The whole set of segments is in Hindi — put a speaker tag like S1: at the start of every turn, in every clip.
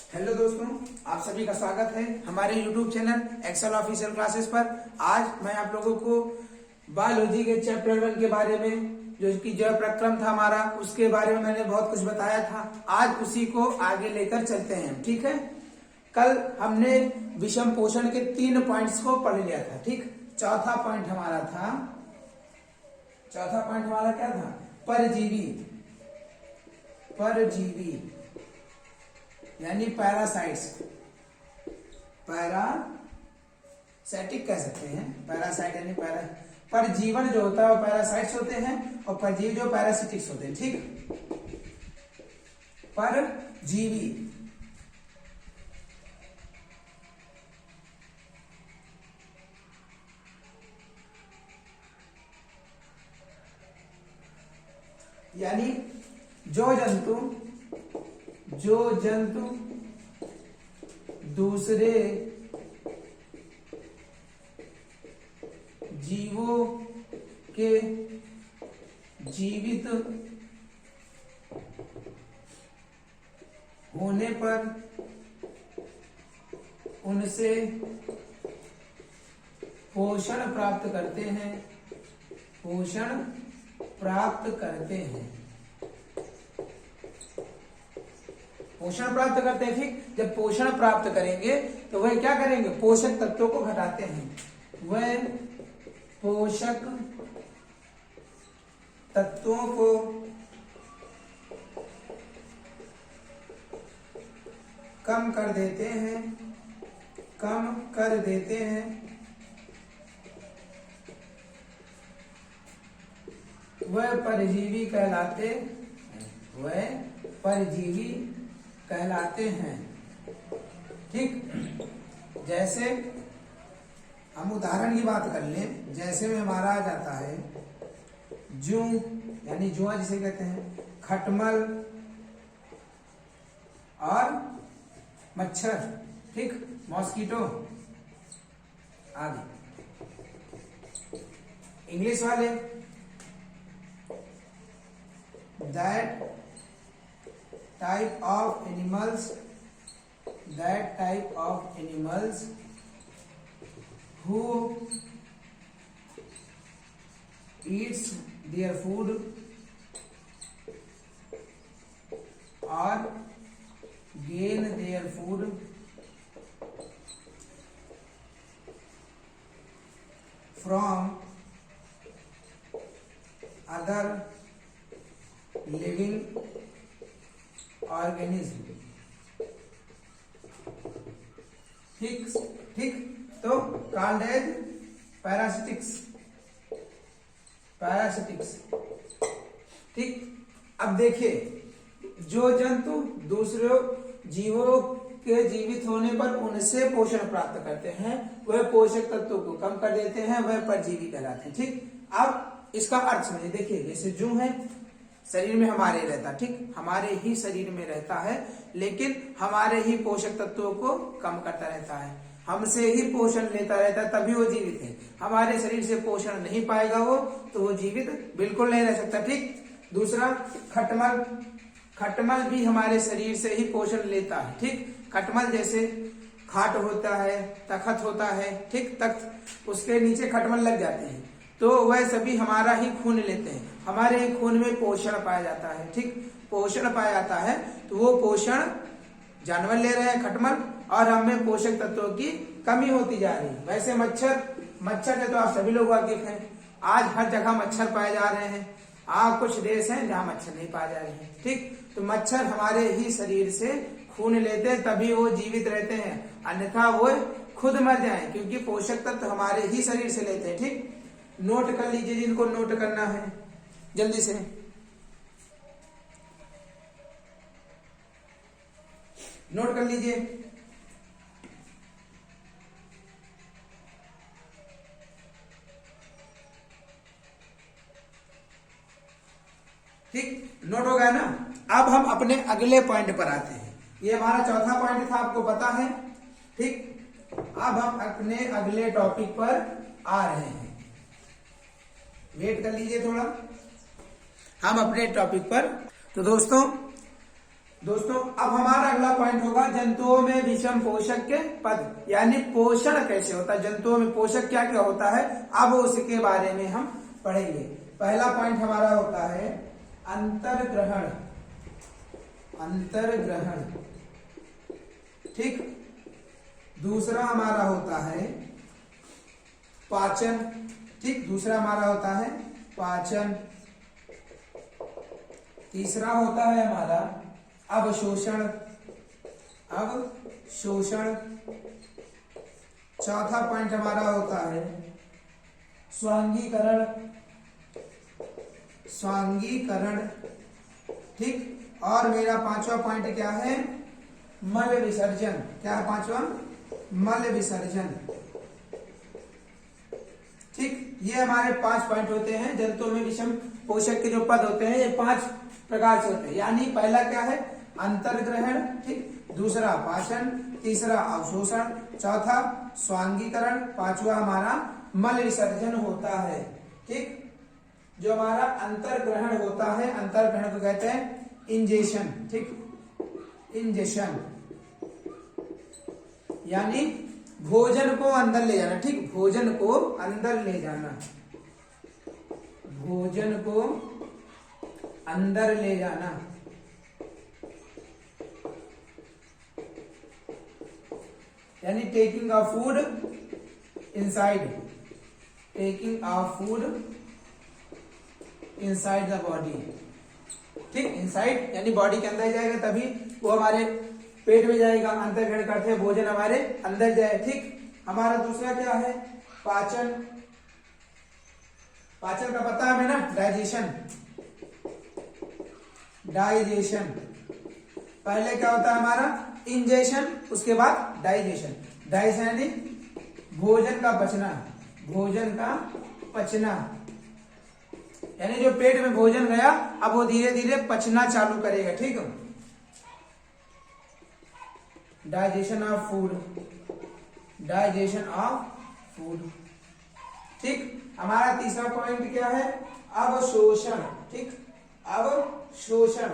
S1: हेलो दोस्तों, आप सभी का स्वागत है हमारे YouTube channel Excel official classes पर। आज मैं आप लोगों को बायोलॉजी के चैप्टर 1 के बारे में जो प्रक्रम था हमारा, उसके बारे में मैंने बहुत कुछ बताया था। आज उसी को आगे लेकर चलते हैं, ठीक है। कल हमने विषम पोषण के 3 पॉइंट्स को पढ़ लिया था, ठीक। चौथा पॉइंट हमारा क्या था? परजीवी यानी पैरासाइटिक कह सकते हैं। पैरासाइट यानी परजीवन जो होता है वो पैरासाइट्स होते हैं, और परजीवी जो पैरासिटिक्स होते हैं, ठीक। परजीवी यानी जो जंतु दूसरे जीवों के जीवित होने पर उनसे पोषण प्राप्त करते हैं। ठीक। जब पोषण प्राप्त करेंगे तो वह क्या करेंगे? पोषक तत्वों को घटाते हैं। वह पोषक तत्वों को कम कर देते हैं। वह परजीवी कहलाते हैं। ठीक। जैसे हम उदाहरण की बात कर लें, जैसे में हमारा आ जाता है जूं यानी जुआ जिसे कहते हैं, खटमल और मच्छर, ठीक, मॉस्किटो आदि। इंग्लिश वाले that type of animals who eats their food or gain their food from other living organism. ठीक। तो कॉल्ड एज पैरासिटिक्स। ठीक। अब देखिए, जो जंतु दूसरे जीवों के जीवित होने पर उनसे पोषण प्राप्त करते हैं, वह पोषक तत्वों को कम कर देते हैं, वह परजीवी कहलाते हैं। ठीक। अब इसका अर्थ समझिए। देखिए, जैसे जूं है, शरीर में हमारे रहता, ठीक, हमारे ही शरीर में रहता है, लेकिन हमारे ही पोषक तत्वों को कम करता रहता है, हमसे ही पोषण लेता रहता है, तभी वो जीवित है। हमारे शरीर से पोषण नहीं पाएगा वो, तो वो जीवित बिल्कुल नहीं रह सकता। ठीक। दूसरा, खटमल भी हमारे शरीर से ही पोषण लेता है। ठीक। खटमल जैसे खाट होता है, तखत होता है, ठीक, तख्त, उसके नीचे खटमल लग जाते हैं, तो वह सभी हमारा ही खून लेते हैं। हमारे खून में पोषण पाया जाता है। ठीक। पोषण पाया जाता है, तो वो पोषण जानवर ले रहे हैं, खटमल, और हमें पोषक तत्वों की कमी होती जा रही है। वैसे मच्छर से तो आप सभी लोग वाकिफ हैं। आज हर जगह मच्छर पाए जा रहे हैं। कुछ देश हैं जहाँ मच्छर नहीं पाए जा रहे हैं। ठीक। तो मच्छर हमारे ही शरीर से खून लेते हैं, तभी वो जीवित रहते हैं, अन्यथा वो खुद मर जाए, क्योंकि पोषक तत्व हमारे ही शरीर से लेते हैं। ठीक। नोट कर लीजिए, जिनको नोट करना है जल्दी से। नोट कर लीजिए। ठीक, नोट हो गया ना। अब हम अपने अगले पॉइंट पर आते हैं। ये हमारा चौथा पॉइंट था, आपको पता है। ठीक। अब हम अपने अगले टॉपिक पर आ रहे हैं। वेट कर लीजिए थोड़ा, हम अपने टॉपिक पर। तो दोस्तों, दोस्तों अब हमारा अगला पॉइंट होगा जंतुओं में विषम पोषक के पद, यानी पोषण कैसे होता है, जंतुओं में पोषक क्या क्या होता है, अब उसके बारे में हम पढ़ेंगे। पहला पॉइंट हमारा होता है अंतर्ग्रहण, अंतर्ग्रहण, ठीक। दूसरा हमारा होता है पाचन, ठीक, दूसरा हमारा होता है पाचन। तीसरा होता है हमारा अवशोषण, अवशोषण। चौथा पॉइंट हमारा होता है स्वांगीकरण, स्वांगीकरण, ठीक। और मेरा पांचवा पॉइंट क्या है, मल विसर्जन। क्या है पांचवा, मल विसर्जन, ठीक। ये हमारे 5 पॉइंट होते हैं। जंतुओं में विषम पोषक के जो पद होते हैं ये 5 प्रकार से होते हैं, यानी पहला क्या है अंतर्ग्रहण, ठीक, दूसरा पाचन, तीसरा अवशोषण, चौथा स्वांगीकरण, पांचवा हमारा मल विसर्जन होता है, ठीक। जो हमारा अंतर्ग्रहण होता है, अंतर्ग्रहण को कहते हैं इंजेशन, ठीक, इंजेशन, यानी भोजन को अंदर ले जाना, ठीक, भोजन को अंदर ले जाना, भोजन को अंदर ले जाना। यानी taking a food inside, taking a food inside the body, ठीक। इनसाइड यानी बॉडी के अंदर जाएगा तभी वो हमारे पेट में जाएगा, अंतर्ग्रहण करते हैं भोजन हमारे अंदर जाए, ठीक। हमारा दूसरा क्या है पाचन, पाचन का पता हमें ना, डाइजेशन, डाइजेशन। पहले क्या होता है हमारा इंजेशन, उसके बाद डाइजेशन। डाइजेशन यानी भोजन का पचना, भोजन का पचना, यानी जो पेट में भोजन गया अब वो धीरे धीरे पचना चालू करेगा, ठीक है। Digestion of food, digestion of food, ठीक। हमारा तीसरा पॉइंट क्या है अवशोषण, ठीक, अवशोषण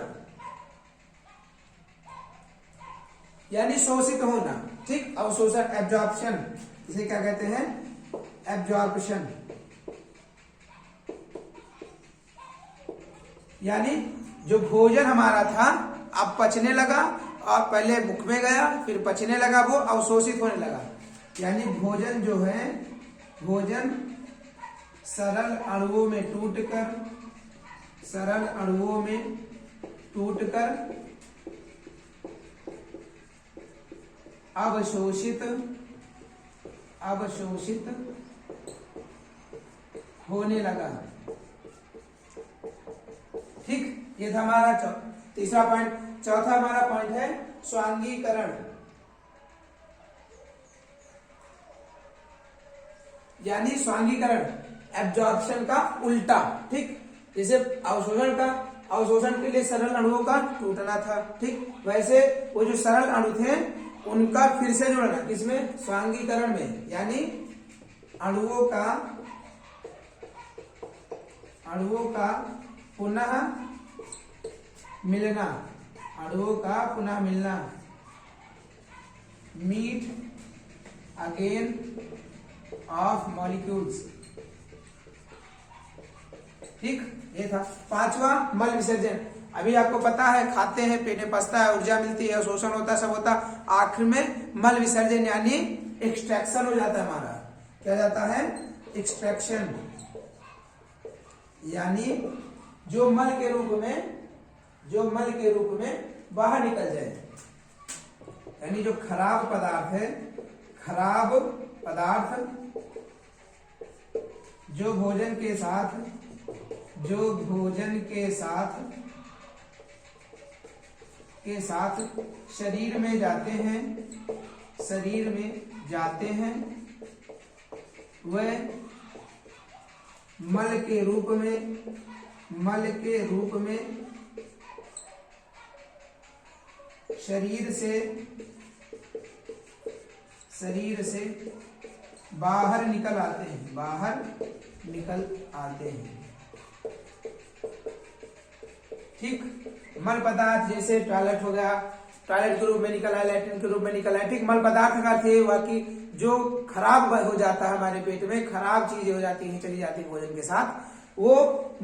S1: यानी शोषित होना, ठीक। अवशोषण एब्जॉर्प्शन, इसे क्या कहते हैं एब्जॉर्प्शन, यानी जो भोजन हमारा था अब पचने लगा, और पहले मुख में गया फिर पचने लगा, वो अवशोषित होने लगा। यानी भोजन जो है, भोजन सरल अणुओं में टूटकर, सरल अणुओं में टूटकर अवशोषित, अवशोषित होने लगा, ठीक। ये था हमारा तीसरा पॉइंट। चौथा हमारा पॉइंट है स्वांगीकरण, यानी स्वांगीकरण एब्जॉर्प्शन का उल्टा, ठीक। जैसे अवशोषण का, अवशोषण के लिए सरल अणुओं का टूटना था, ठीक, वैसे वो जो सरल अणु थे उनका फिर से जुड़ना, किसमें स्वांगीकरण में, यानी अणुओं का, अणुओं का पुनः मिलना, अणुओं का पुनः मिलना, मीट अगेन ऑफ मॉलिक्यूल्स, ठीक। ये था पांचवा मल विसर्जन। अभी आपको पता है खाते हैं पेट में पचता है, ऊर्जा मिलती है, शोषण होता है, सब होता है, आखिर में मल विसर्जन यानी एक्सट्रैक्शन हो जाता है हमारा। क्या जाता है एक्सट्रैक्शन, यानी जो मल के रूप में, जो मल के रूप में बाहर निकल जाए, यानी जो खराब पदार्थ है, खराब पदार्थ जो भोजन के साथ, जो भोजन के साथ, के साथ शरीर में जाते हैं, शरीर में जाते हैं, वह मल के रूप में, मल के रूप में शरीर से बाहर निकल आते हैं, बाहर निकल आते हैं, ठीक। मल पदार्थ जैसे टॉयलेट हो गया, टॉयलेट के रूप में निकला है, लैट्रिन के रूप में निकला है, ठीक। मल पदार्थ का अर्थ ये हुआ कि जो खराब हो जाता है हमारे पेट में, खराब चीजें हो जाती है, चली जाती है भोजन के साथ, वो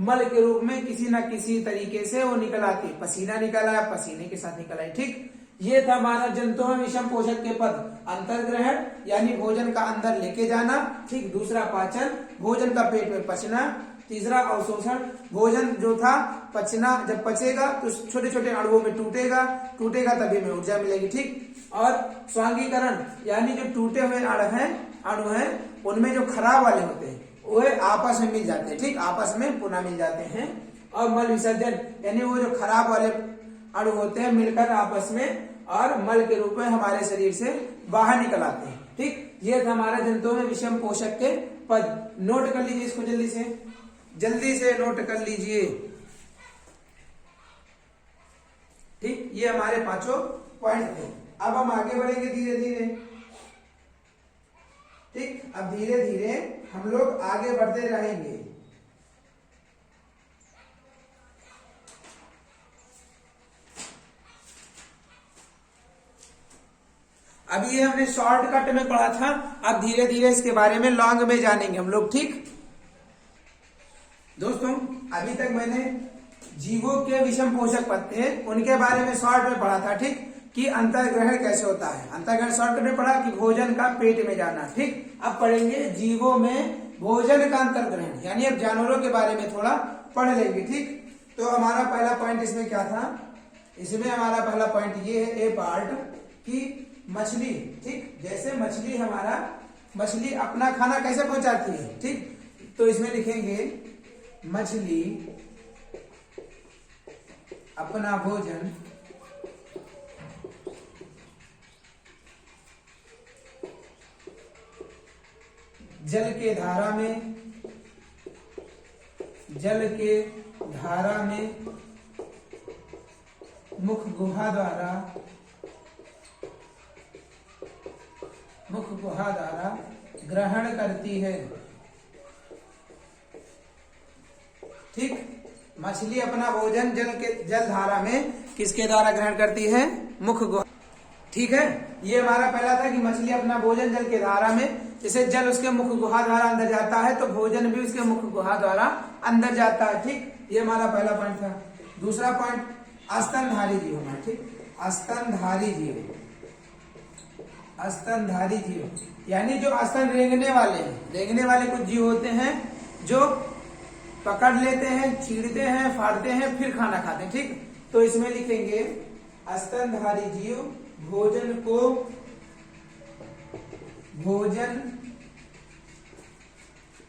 S1: मल के रूप में किसी न किसी तरीके से वो निकल आती है। पसीना निकला है, पसीने के साथ निकला है, ठीक। ये था हमारा जंतुओं में विषम पोषक के पद। अंतर्ग्रहण यानी भोजन का अंदर लेके जाना, ठीक। दूसरा पाचन, भोजन का पेट में पचना। तीसरा अवशोषण, भोजन जो था पचना, जब पचेगा तो छोटे छोटे अणुओं में टूटेगा, टूटेगा तभी हमें ऊर्जा मिलेगी, ठीक। और स्वांगीकरण यानी जो टूटे हुए अणु हैं उनमें जो खराब वाले होते हैं वे आपस में मिल जाते हैं, ठीक। आपस में पुनः मिल जाते हैं। और मल विसर्जन यानी वो जो खराब वाले अणु होते हैं मिलकर आपस में और मल के रूप में हमारे शरीर से बाहर निकल आते हैं, ठीक। ये था हमारा जंतुओं में विषम पोषक के पद। नोट कर लीजिए इसको, जल्दी से नोट कर लीजिए, ठीक। ये हमारे 5 पॉइंट थे। अब हम आगे बढ़ेंगे धीरे धीरे, ठीक। अब धीरे धीरे हम लोग आगे बढ़ते रहेंगे। अब ये हमने शॉर्टकट में पढ़ा था, अब धीरे धीरे इसके बारे में लॉन्ग में जानेंगे हम लोग, ठीक। दोस्तों अभी तक मैंने जीवों के विषम पोषक पद थे उनके बारे में शॉर्ट में पढ़ा था, ठीक। कि अंतर्ग्रहण कैसे होता है। अंतर्ग्रहण शॉर्ट में पढ़ा कि भोजन का पेट में जाना, ठीक। अब पढ़ेंगे जीवों में भोजन का अंतर्ग्रहण, यानी अब जानवरों के बारे में थोड़ा पढ़ लेंगे, ठीक। तो हमारा पहला पॉइंट इसमें क्या था, इसमें हमारा पहला पॉइंट ये है, ए पार्ट की मछली, ठीक। जैसे मछली अपना खाना कैसे पहुंचाती है, ठीक। तो इसमें लिखेंगे मछली अपना भोजन जल के धारा में मुख गुहा द्वारा ग्रहण करती है, ठीक। मछली अपना भोजन जल धारा में किसके द्वारा ग्रहण करती है, मुख गुहा, ठीक है। ये हमारा पहला था कि मछली अपना भोजन जल के धारा में, जैसे जल उसके मुख गुहा द्वारा अंदर जाता है तो भोजन भी उसके मुख गुहा द्वारा अंदर जाता है, ठीक। ये हमारा पहला पॉइंट था। दूसरा पॉइंट स्तनधारी जीव हमारा, ठीक। स्तनधारी जीव यानी जो स्तन रेंगने वाले कुछ जीव होते हैं जो पकड़ लेते हैं, छींटते हैं, फाड़ते हैं, फिर खाना खाते हैं, ठीक। तो इसमें लिखेंगे स्तनधारी जीव भोजन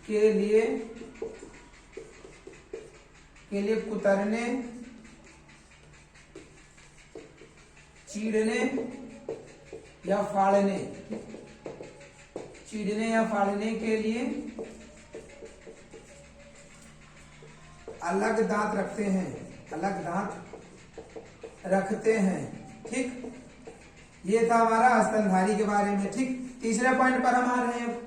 S1: के लिए कुतरने, चीरने या फाड़ने के लिए अलग दांत रखते हैं, ठीक। ये था हमारा स्तनधारी के बारे में, ठीक। तीसरे पॉइंट पर हम आ रहे हैं,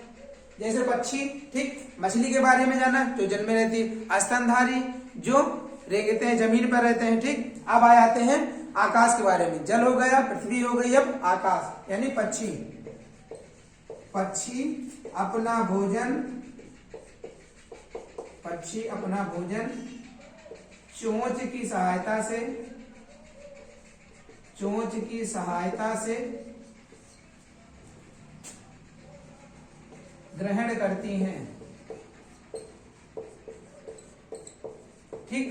S1: जैसे पक्षी, ठीक। मछली के बारे में जाना जो जल में रहती है, स्तनधारी जो रेंगते हैं, जमीन पर रहते हैं, ठीक। अब आ जाते हैं आकाश के बारे में। जल हो गया, पृथ्वी हो गई, अब आकाश यानी पक्षी अपना भोजन चोंच की सहायता से ग्रहण करती हैं, ठीक।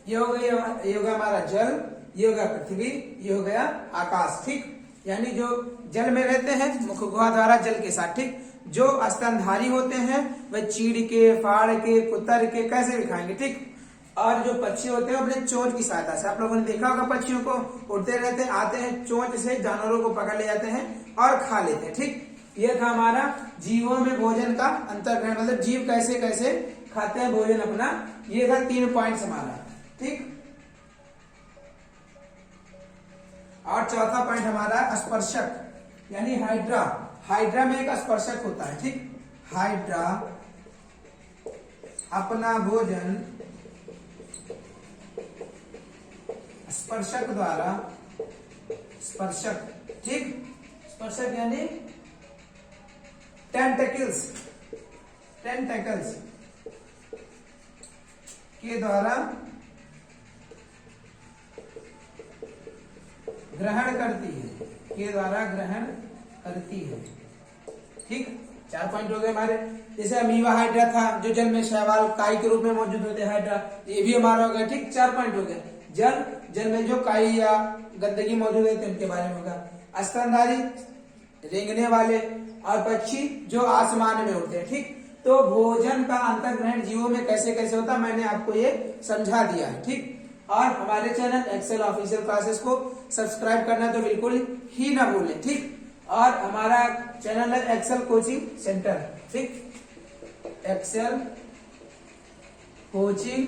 S1: ये हो गया हमारा जल, ये हो गया पृथ्वी, ये हो गया आकाश, ठीक। यानी जो जल में रहते हैं मुख गुहा द्वारा जल के साथ, ठीक। जो स्तनधारी होते हैं वह चीड़ के, फाड़ के, कुतर के कैसे भी खाएंगे, ठीक। और जो पक्षी होते हैं अपने चोंच की सहायता से, आप लोगों ने देखा होगा पक्षियों को उड़ते रहते हैं, आते हैं चोंच से जानवरों को पकड़ ले जाते हैं और खा लेते हैं, ठीक। ये था हमारा जीवों में भोजन का अंतर्ग्रहण, मतलब जीव कैसे कैसे खाते हैं भोजन अपना। ये था 3 पॉइंट्स हमारा, ठीक। और चौथा पॉइंट हमारा स्पर्शक यानी हाइड्रा में एक स्पर्शक होता है, ठीक। हाइड्रा अपना भोजन स्पर्शक द्वारा, स्पर्शक, ठीक, स्पर्शक यानी टेंटेकल्स, टेंटेकल्स के द्वारा ग्रहण करती है, के द्वारा ग्रहण करती है, ठीक। 4 पॉइंट हो गए हमारे। जैसे अमीबा हाइड्रा था जो जल में शैवाल काई के रूप में मौजूद होते हैं, हाइड्रा, ये भी हमारा हो गया, ठीक। 4 पॉइंट हो गए। जल में जो काई या गंदगी मौजूद है तो इनके बारे में होगा। स्तनधारी, रेंगने वाले, और पक्षी जो आसमान में उड़ते हैं, ठीक। तो भोजन का अंतर्ग्रहण जीवों में कैसे कैसे होता है मैंने आपको ये समझा दिया है, ठीक। और हमारे चैनल एक्सेल ऑफिशियल क्लासेस को सब्सक्राइब करना तो बिल्कुल ही ना भूलें, ठीक। और हमारा चैनल है एक्सेल कोचिंग सेंटर, ठीक, एक्सेल कोचिंग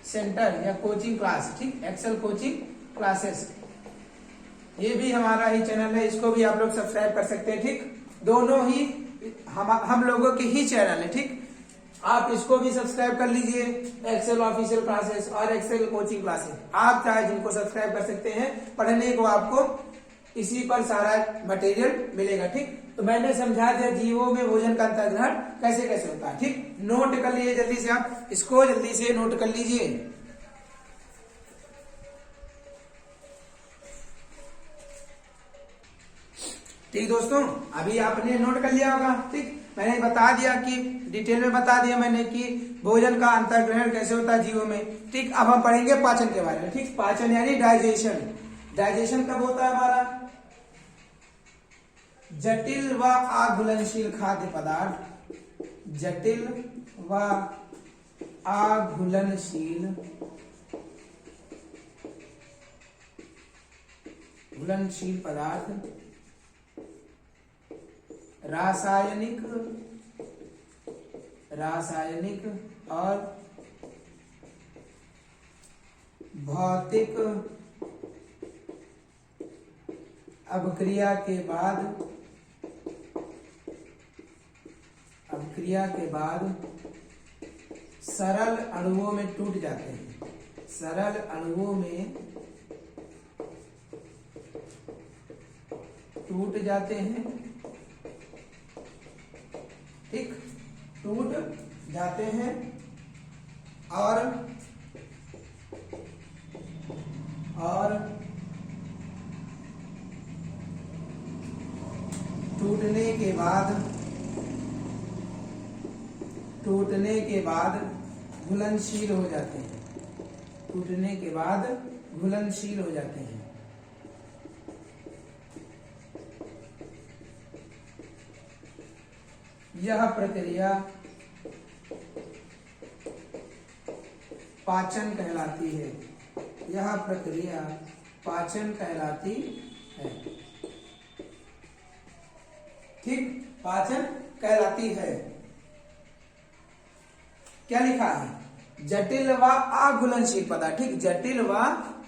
S1: सेंटर या कोचिंग क्लास, ठीक, एक्सेल कोचिंग क्लासेस, ये भी हमारा ही चैनल है, इसको भी आप लोग सब्सक्राइब कर सकते हैं, ठीक। दोनों ही हम लोगों के ही चैनल है, ठीक। आप इसको भी सब्सक्राइब कर लीजिए, एक्सेल ऑफिशियल क्लासेस और एक्सेल कोचिंग क्लासेस, आप चाहे जिनको सब्सक्राइब कर सकते हैं। पढ़ने को आपको इसी पर सारा मटेरियल मिलेगा, ठीक। तो मैंने समझा दिया जीवों में भोजन का अंतर्ग्रहण कैसे कैसे होता है, ठीक। नोट कर लीजिए जल्दी से, आप इसको जल्दी से नोट कर लीजिए। ठीक दोस्तों, अभी आपने नोट कर लिया होगा, ठीक। मैंने बता दिया कि डिटेल में बता दिया मैंने कि भोजन का अंतर्ग्रहण कैसे होता है जीवों में, ठीक। अब हम पढ़ेंगे पाचन के बारे में, ठीक। पाचन यानी डाइजेशन। डाइजेशन कब होता है हमारा? जटिल व अघुलनशील खाद्य पदार्थ, जटिल व अघुलनशील घुलनशील पदार्थ रासायनिक और भौतिक अभिक्रिया के बाद सरल अणुओं में टूट जाते हैं, सरल अणुओं में टूट जाते हैं, ठीक, टूट जाते हैं और टूटने के बाद घुलनशील हो जाते हैं, टूटने के बाद घुलनशील हो जाते हैं। यह प्रक्रिया पाचन कहलाती है, यह प्रक्रिया पाचन कहलाती है, ठीक, पाचन कहलाती है। क्या लिखा है? जटिल व अघुलनशील पदार्थ, ठीक, जटिल व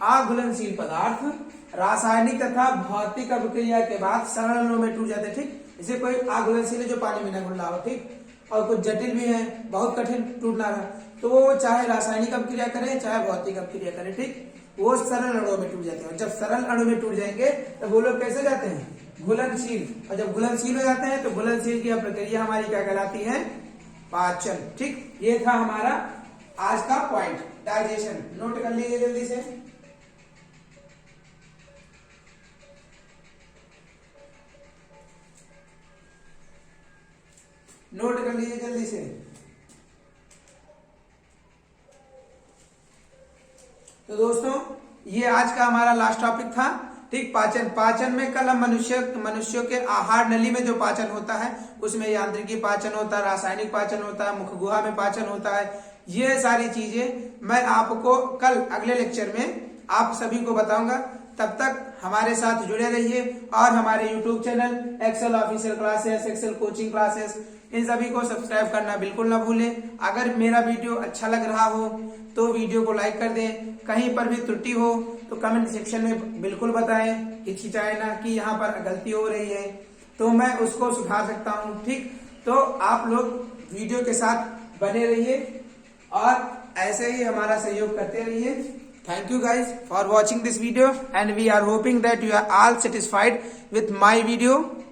S1: अघुलनशील पदार्थ रासायनिक तथा भौतिक अभिक्रिया के बाद सरल अणुओं में टूट जाते, ठीक। जैसे कोई अघुलनशील है जो पानी में न घुल रहा हो, ठीक, और कुछ जटिल भी है, बहुत कठिन टूटना रहा, तो वो चाहे रासायनिक अभिक्रिया करे चाहे भौतिक अभिक्रिया करे, ठीक, वो सरल अणुओं में टूट जाते हैं। जब सरल अणु में टूट जाएंगे तो वो लोग कैसे जाते हैं? घुलनशील। और जब घुलनशील हो जाते हैं तो घुलनशील की प्रक्रिया हमारी क्या कहलाती है? पाचन, ठीक। ये था हमारा आज का पॉइंट, डाइजेशन। नोट कर लीजिए जल्दी से। नोट कर लीजिए जल्दी से। तो दोस्तों ये आज का हमारा लास्ट टॉपिक था, ठीक। पाचन में कल हम मनुष्यों के आहार नली में जो पाचन होता है उसमें यांत्रिकी पाचन होता है, रासायनिक पाचन होता है, मुख गुहा में पाचन होता है, ये सारी चीजें मैं आपको कल अगले लेक्चर में आप सभी को बताऊंगा। तब तक हमारे साथ जुड़े रहिए और हमारे YouTube channel Excel official classes, Excel coaching classes, इन सभी को सब्सक्राइब करना बिल्कुल ना भूलें। अगर मेरा वीडियो अच्छा लग रहा हो तो वीडियो को लाइक कर दें, कहीं पर भी त्रुटि हो तो कमेंट सेक्शन में बिल्कुल बताएं, हिचकिचाए ना कि यहाँ पर गलती हो रही है तो मैं उसको सुधार सकता हूँ, ठीक। तो आप लोग वीडियो के साथ बने रहिए और ऐसे ही हमारा सहयोग करते रहिए। Thank you guys for watching this video, and we are hoping that you are all satisfied with my video.